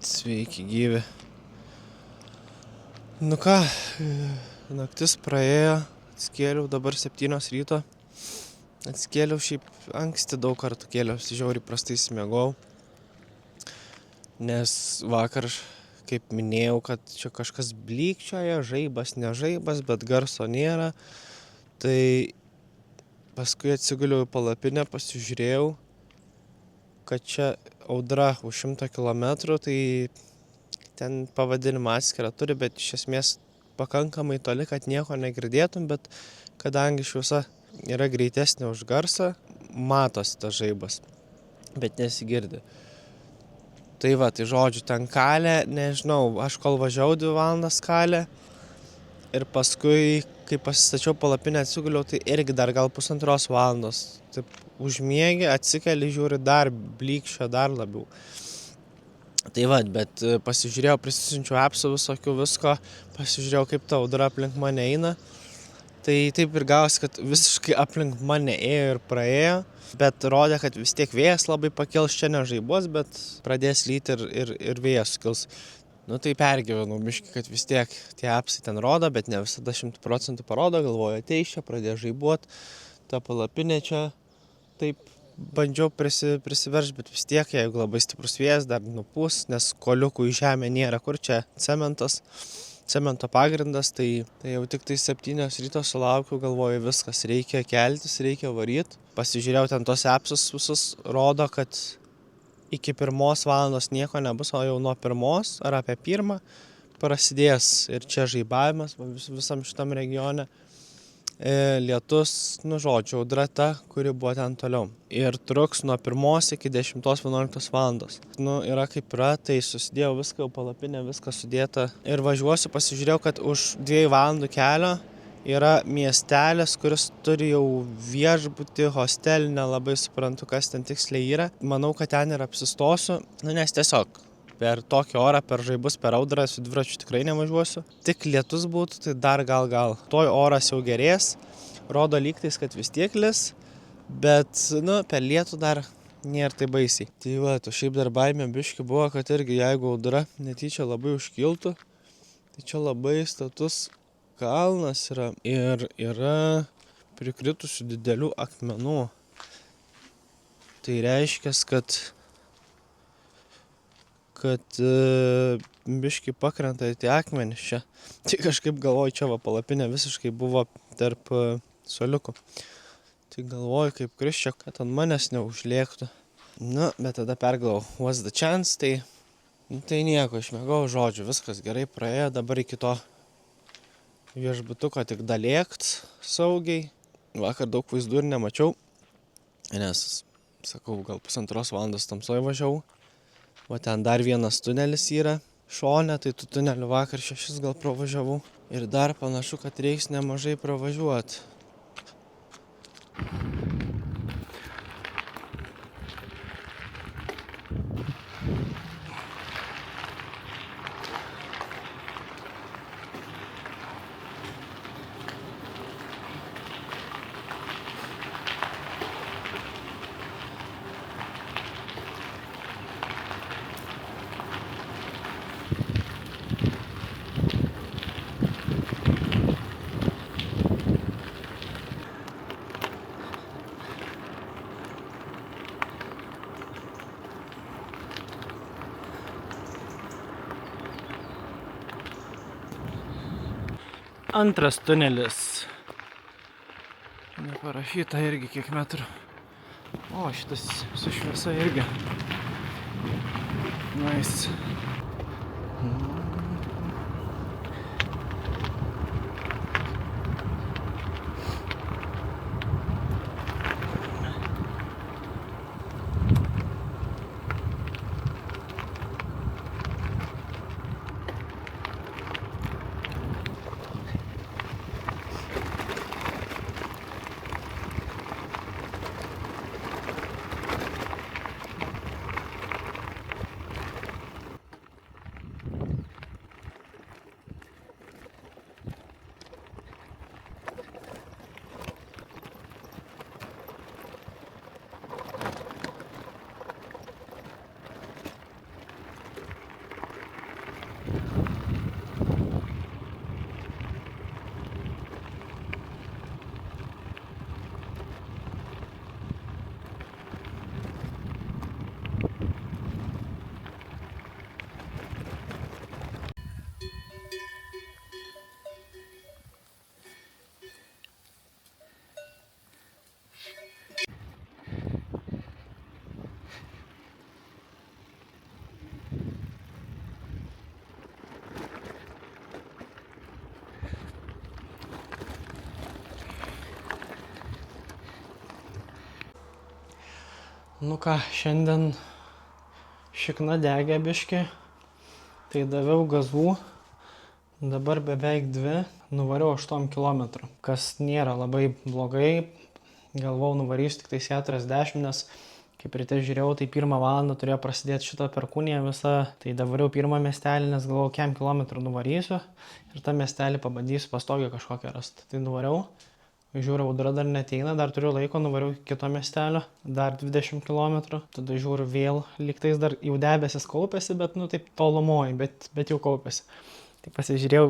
Sveiki, gyvi. Nu ką, naktis praėjo, atsikėliau, dabar 7 ryto. Atsikėliau šiaip anksti daug kartų kėliausi, žiauriai prastai išsimiegojau. Nes vakar, kaip minėjau, kad čia kažkas blykčioja, žaibas, ne žaibas, bet garso nėra. Tai paskui atsiguliau į palapinę, pasižiūrėjau, kad čia audra už 100 kilometrų, tai ten pavadinimą atskirą turi, bet iš esmės pakankamai toli, kad nieko negirdėtum, bet kadangi šviesa yra greitesnė už garsą, matosi tas žaibas, bet nesigirdi. Tai va, tai žodžiu, ten kalė, nežinau, aš kol važiavau 2 valandas kalė ir paskui, kai pasistačiau palapinę atsiguliau, tai irgi dar gal 1,5 valandos. Taip užmiegi, atsikeli, žiūri, dar blykščia dar labiau. Tai va, bet pasižiūrėjau, prisisinčiau appsų visokių visko, pasižiūrėjau, kaip ta audra aplink mane eina. Tai taip ir gavosi, kad visiškai aplink mane ėjo ir praėjo, bet rodė, kad vis tiek vėjas labai pakils, čia ne žaibos, bet pradės lyti ir vėjas sukils. Nu tai pergyvenau biškį, kad vis tiek tie appsai ten rodo, bet ne visada 100% parodo, galvoju, ateis čia, pradės žaibuot, ta palapinė čia, taip bandžiau prisiveršti, bet vis tiek, jeigu labai stiprus vėjas, dar nupūs, nes koliukų į žemę nėra, kur čia cemento pagrindas, tai jau tik tai 7 ryto sulaukiau, galvoju, viskas, reikia keltis, reikia varyt. Pasižiūrėjau ten tos appsus visus, rodo, kad iki 1 valandos nieko nebus, o jau nuo 1 ar apie 1 prasidės ir čia žaibavimas visam šitam regione. Lietus, nu žodžiu, audra ta, kuri buvo ten toliau. Ir truks nuo 1 iki 10-11 valandos. Nu, yra kaip yra, tai susidėjau viską, jau palapinę, viską sudėta. Ir važiuosiu, pasižiūrėjau, kad už 2 valandų kelio yra miestelis, kuris turi jau viešbutį, hostelį, nelabai suprantu, kas ten tiksliai yra. Manau, kad ten ir apsistosiu, nu nes tiesiog per tokį orą, per žaibus, per audrą su dviračiu tikrai nevažiuosiu. Tik lietus būtų, tai dar gal. Toj oras jau gerės, rodo lygtais, kad vis tiek lis, bet, nu, per lietų dar nėra tai baisiai. Tai va, šiaip dar baimė biški buvo, kad irgi jeigu audra netyčia labai užkiltų, tai čia labai status kalnas yra ir yra prikritusių didelių akmenų. Tai reiškia, kad biški pakrenta tie akmenys čia. Tai kažkaip galvoju, čia va palapinė visiškai buvo tarp suoliukų. Tai galvoju, kaip kris čia, kad ant manęs neužlėktų. Nu, bet tada pergalvojau, what's the chance, tai nieko, išmiegau, žodžiu, viskas gerai praėjo, dabar iki to viešbutuko tik dalėkt saugiai. Vakar daug vaizdų ir nemačiau, nes, sakau, gal 1,5 valandos tamsoj važiavau. O ten dar vienas tunelis yra šone, tai tų tunelių vakar 6 gal pravažiavau. Ir dar panašu, kad reiks nemažai pravažiuoti. Antras tunelis. Neparašyta irgi kiek metrų. O, šitas su šviesa irgi. Nice. Nu ką, šiandien šikna degė biški, tai daviau gazų, dabar beveik 2, nuvariau 8 km, kas nėra labai blogai, galvau nuvarysiu tik tai 40, nes kaip ryte žiūrėjau, tai 1 valandą turėjo prasidėti šitą perkūniją visą, tai davariau pirmą miestelį, nes galvau, kiek kilometrų nuvarysiu ir tą miestelį pabandysiu pastogę kažkokią rasti. Tai nuvariau, žiūriu, audra dar neteina, dar turiu laiko, nuvariau kito miestelio, dar 20 km, tada žiūriu vėl, lygtais dar jau debesis kaupėsi, bet nu taip tolumoji, bet jau kaupėsi. Tai pasižiūrėjau,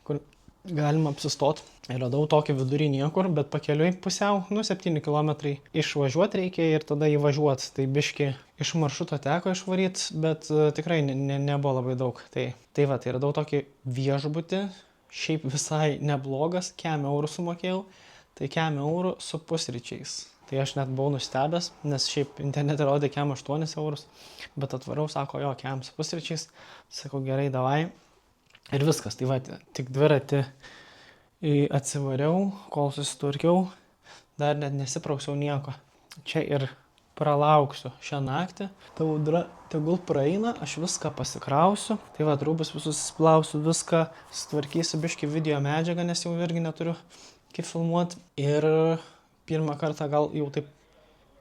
kur galima apsistot. Ir radau tokį vidurį niekur, bet pakeliui pusiau, 7 km išvažiuoti reikia ir tada įvažiuoti. Tai biški iš maršruto teko išvaryti, bet tikrai nebuvo labai daug. Tai va, tai radau tokį viešbutį, šiaip visai neblogas, 100 eurų sumokėjau, tai 100 eurų su pusryčiais. Tai aš net buvau nustebęs, nes šiaip internete rodė 8 eurus, bet atvariau, sako, jo, 100 su pusryčiais, sakau, gerai, davai. Ir viskas, tai va, tik dviratį atsivariau, kol susitvarkiau, dar net nesiprausiau nieko. Čia ir pralauksiu šią naktį, ta audra tegul praeina, aš viską pasikrausiu, tai va, rūbus visus įsiplausiu, viską sutvarkysiu, biškį video medžiagą, nes jau irgi neturiu kaip filmuoti. Ir pirmą kartą gal jau taip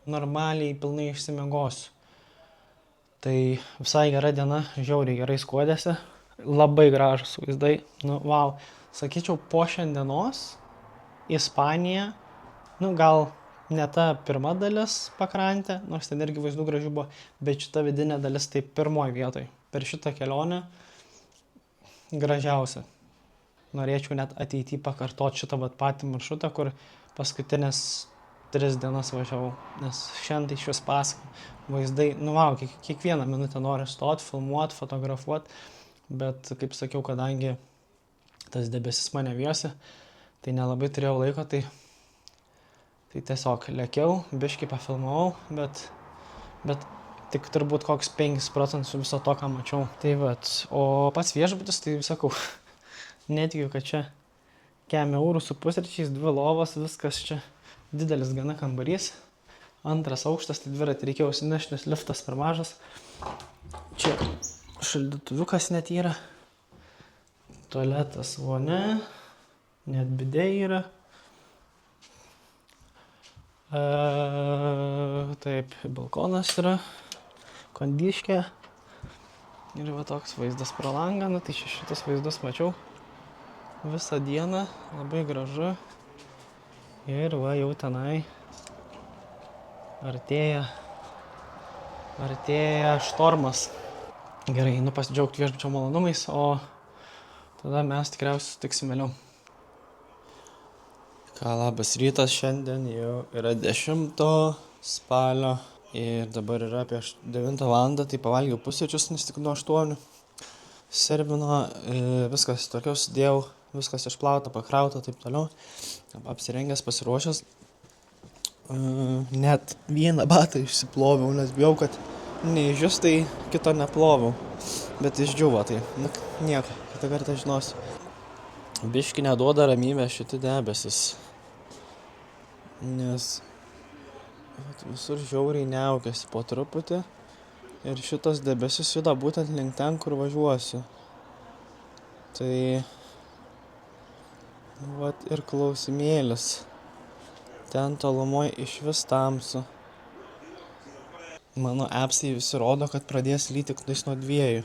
normaliai pilnai išsimiegosiu. Tai visai gera diena, žiauriai gerai skuodėsi. Labai gražus vaizdai, nu, wow, sakyčiau, po šiandienos Ispanija, nu, gal ne ta pirma dalis pakrantė, nors ten irgi vaizdų gražių buvo, bet šita vidinė dalis tai pirmoji vietoj. Per šitą kelionę gražiausia. Norėčiau net ateityje pakartoti šitą patį maršrutą, kur paskutinės 3 dienas važiavau, nes šiandien tai šis pasaka, vaizdai, nu, wow, kiekvieną minutę noriu stoti, filmuoti, fotografuoti. Bet, kaip sakiau, kadangi tas debesis mane vijosi, tai nelabai turėjau laiko, tai tiesiog lėkiau, biškį pafilmavau, bet tik turbūt koks 5% viso to, ką mačiau. Tai vat, o pats viešbutis, tai sakau, netikiu, kad čia 100 eurų su pusryčiais, 2 lovos, viskas čia didelis gana kambarys. 2 aukštas, tai dviratį reikėjo užsinešti, nes liftas per mažas. Čia šaldytuviukas net yra, tualetas vonia, net bidė yra. Taip, balkonas yra, kondiškė. Ir va toks vaizdas pro langą, nu tai šitas vaizdus mačiau visą dieną, labai gražu. Ir va jau tenai artėja štormas. Gerai, einu pasidžiaugti viešbučio malonumais, o tada mes tikriausiai sutiksim vėliau. Ką, labas rytas, šiandien jau yra 10 spalio ir dabar yra apie 9 valandą, tai pavalgiau pusryčius, nes tik nuo 8 servino, viskas tokiau sudėjau, viskas išplauta, pakrauta, taip toliau, apsirengęs, pasiruošęs. Net vieną batą išsiploviau, nes bijau, kad neišdžius, tai kito neploviau, bet išdžiuvo, tai nieko, kitą kartą žinosiu. Biški neduoda ramybę šiti debesis, nes visur žiauriai niaukiasi po truputį ir šitas debesis juda būtent link ten, kur važiuosiu. Tai vat ir klausimėlis, ten tolumoje išvis tamsu. Mano appsai visi rodo, kad pradės lyti tiktais nuo 2.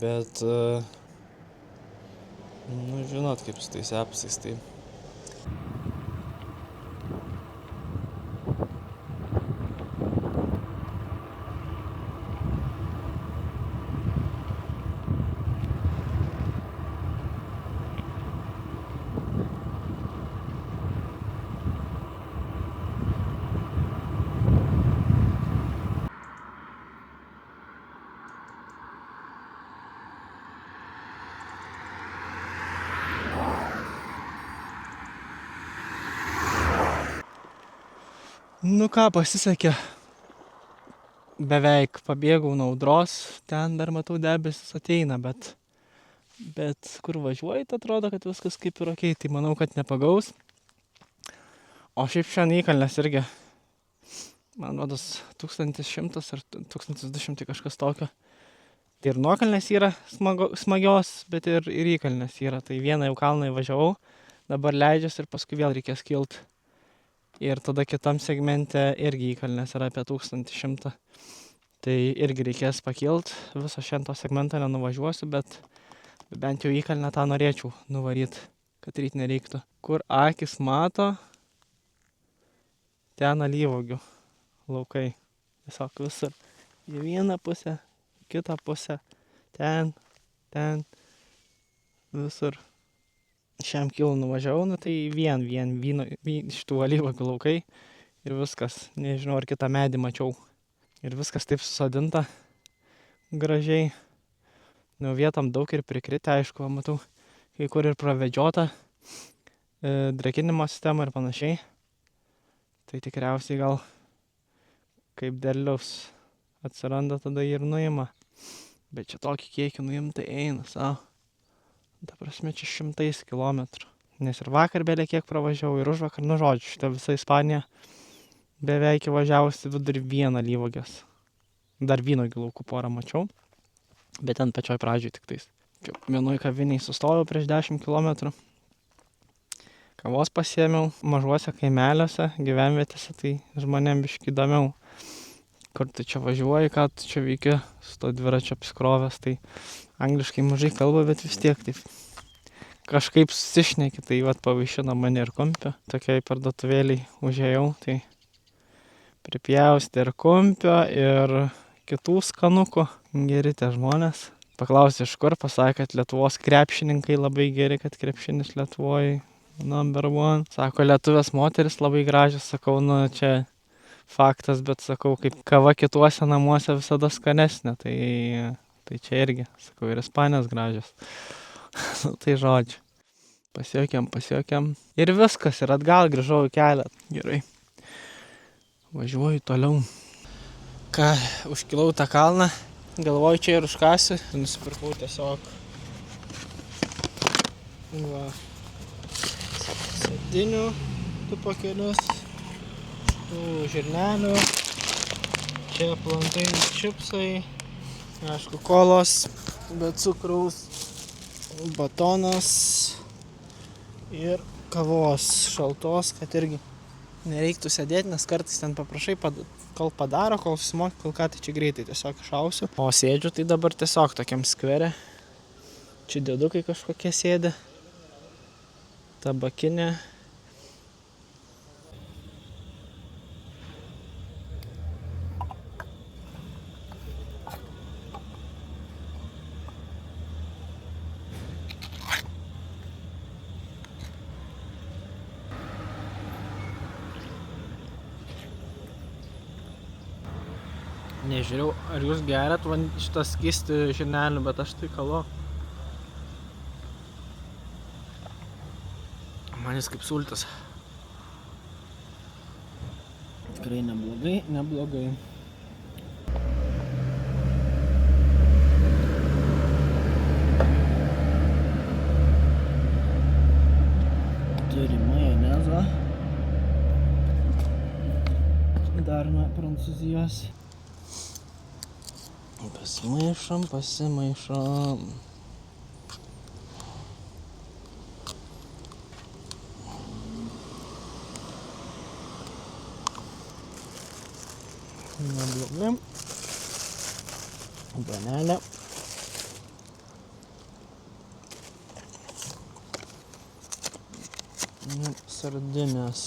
Bet, nu, žinot, kaip su tais appsais, tai. Nu ką, pasisekė. Beveik pabėgau nuo audros, ten dar matau debesis ateina, bet kur važiuoji, tai atrodo, kad viskas kaip ir okei, tai manau, kad nepagaus. O šiaip šiandien įkalnės irgi man rodos 1100 ar 1200 kažkas tokio. Tai ir nuokalnės yra smagios, bet ir įkalnės yra. Tai vieną jau kalną įvažiavau, dabar leidžiasi ir paskui vėl reikės kilt. Ir tada kitam segmente irgi įkalnės yra apie 1100. Tai irgi reikės pakilt, viso šiandien to segmento nenuvažiuosiu, bet bent jau įkalnę tą norėčiau nuvaryt, kad ryt nereiktų. Kur akis mato, ten alyvuogių laukai. Tiesiog visur. Į vieną pusę, kitą pusę, ten, visur. Šiam kilų nuvažiavau, tai vien šitų alyvuogių laukai ir viskas. Nežinau, ar kitą medį mačiau. Ir viskas taip susodinta gražiai. Nu, vietom daug ir prikritę, aišku, matau, kai kur ir pravedžiota drakinimo sistema ir panašiai. Tai tikriausiai gal kaip derliaus atsiranda, tada ir nuima. Bet čia tokį kiekį nuimtai eina savo. Ta prasme, čia 100 kilometrų. Nes ir vakar belė kiek pravažiavau, ir užvakar, nu žodžiu, šitą visą Ispaniją beveik įvažiavusi vidurį vieną alyvuogės. Dar vynuogių laukų porą mačiau, bet ten pačioj pradžioj tik tais. Vienoj kaviniai sustojau prieš 10 kilometrų. Kavos pasiėmiau mažuose kaimeliuose, gyvenvietėse, tai žmonėm biškį įdomiau. Kur tu čia važiuoji, ką tu čia veiki su to dviračio apsikrovęs, tai angliškai mažai kalba, bet vis tiek taip kažkaip susišneki, tai vat pavaišino mane ir kumpio. Tokiai parduotuvėliai užėjau, tai pripjausti ir kumpio, ir kitų skanukų. Geri tie žmonės. Paklausė iš kur, pasakė, kad Lietuvos krepšininkai labai geri, kad krepšinis Lietuvoje number one. Sako, lietuvės moteris labai gražios, sakau, nu čia faktas, bet sakau, kaip kava kituose namuose visada skanesnė, tai čia irgi, sakau, ir Ispanės gražios. Tai žodžiu. Pasijuokėm. Ir viskas, ir atgal grįžau į kelią. Gerai. Važiuoju toliau. Ką, užkilau tą kalną, galvoju čia ir užkasiu. Nusipirkau tiesiog sardinių, du pakelius, žirnelių, čia plantainių čipsai, aišku, kolos, be cukraus, batonas ir kavos šaltos, kad irgi nereiktų sėdėti, nes kartais ten paprašai, kol padaro, kol susimoki, kol ką, tai čia greitai tiesiog išausiu. O sėdžiu tai dabar tiesiog tokiam skvere. Čia dėdukai kažkokie sėdi. Tabakinė. Nežiūrėjau, ar jūs geriat šitą skystį žirnelių, bet aš tai kalu. Man jis kaip sultis. Tikrai neblogai. Turi majonezą. Dar nuo Prancūzijos. Pasimaišom. Neblogai. Banelė. Sardinės.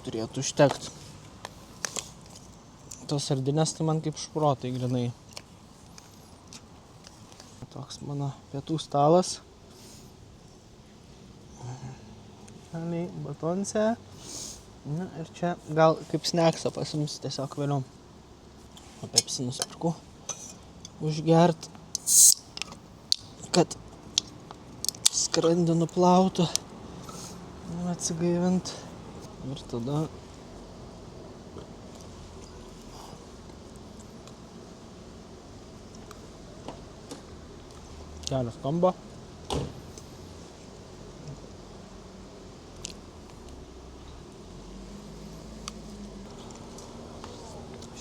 Turėtų užtekti. Tos sardinės tai man kaip šprotai grinai. Toks mano pietų stalas. Batonse. Na ir čia gal kaip snacksą pasiimsiu tiesiog vėliau. O Pepsi nusipirkau užgert, kad skrandį nuplautų, atsigaivint. Ir tada kelios kombo.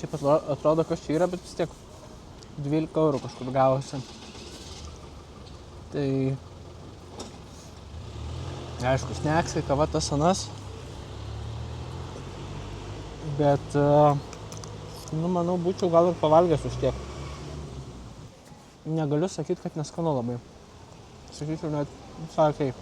Šiaip atrodo, kas čia yra, bet vis tiek 12 eurų kažkur gavosi. Tai aišku, sneksai, kava tas anas. Bet, manau, būčiau gal ir pavalgęs už tiek. Negaliu sakyti, kad neskanu labai. Sakyčiau, net visai okei.